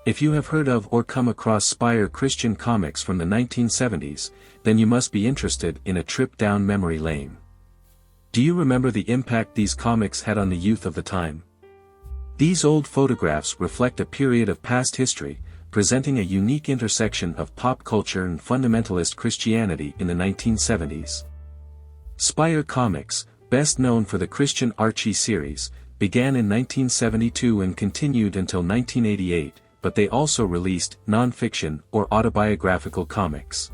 If you have heard of or come across Spire Christian Comics from the 1970s, then you must be interested in a trip down memory lane. Do you remember the impact these comics had on the youth of the time? These old photographs reflect a period of past history, presenting a unique intersection of pop culture and fundamentalist Christianity in the 1970s. Spire Comics, best known for the Christian Archie series, began in 1972 and continued until 1988, but they also released non-fiction or autobiographical comics.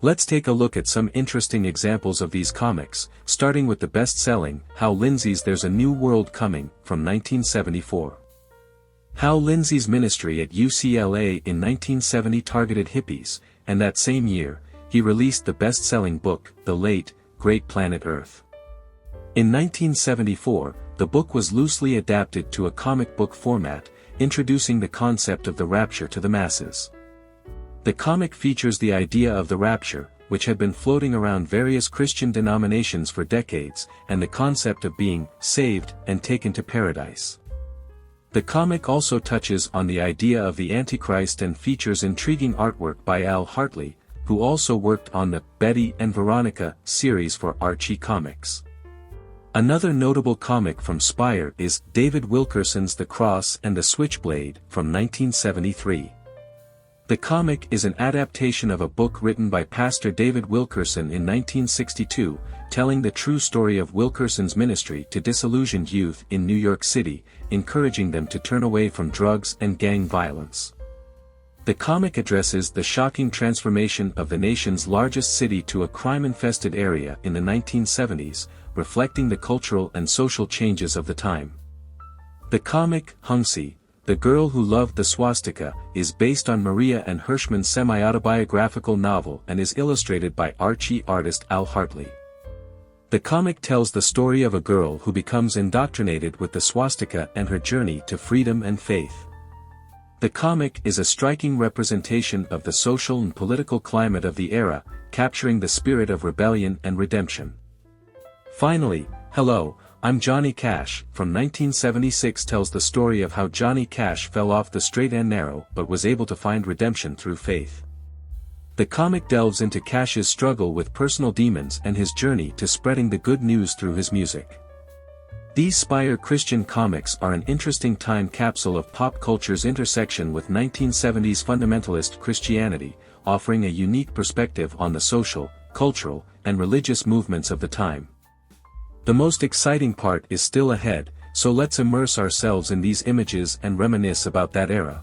Let's take a look at some interesting examples of these comics, starting with the best-selling Hal Lindsey's There's a New World Coming from 1974. Hal Lindsey's ministry at UCLA in 1970 targeted hippies, and that same year, he released the best-selling book, The Late, Great Planet Earth. In 1974, the book was loosely adapted to a comic book format, introducing the concept of the rapture to the masses. The comic features the idea of the rapture, which had been floating around various Christian denominations for decades, and the concept of being saved and taken to paradise. The comic also touches on the idea of the Antichrist and features intriguing artwork by Al Hartley, who also worked on the Betty and Veronica series for Archie Comics. Another notable comic from Spire is David Wilkerson's The Cross and the Switchblade from 1973. The comic is an adaptation of a book written by Pastor David Wilkerson in 1962, telling the true story of Wilkerson's ministry to disillusioned youth in New York City, encouraging them to turn away from drugs and gang violence. The comic addresses the shocking transformation of the nation's largest city to a crime-infested area in the 1970s, reflecting the cultural and social changes of the time. The comic, Hansi, The Girl Who Loved the Swastika, is based on Maria and Hirschman's semi-autobiographical novel and is illustrated by Archie artist Al Hartley. The comic tells the story of a girl who becomes indoctrinated with the swastika and her journey to freedom and faith. The comic is a striking representation of the social and political climate of the era, capturing the spirit of rebellion and redemption. Finally, Hello, I'm Johnny Cash from 1976 tells the story of how Johnny Cash fell off the straight and narrow but was able to find redemption through faith. The comic delves into Cash's struggle with personal demons and his journey to spreading the good news through his music. These Spire Christian comics are an interesting time capsule of pop culture's intersection with 1970s fundamentalist Christianity, offering a unique perspective on the social, cultural, and religious movements of the time. The most exciting part is still ahead, so let's immerse ourselves in these images and reminisce about that era.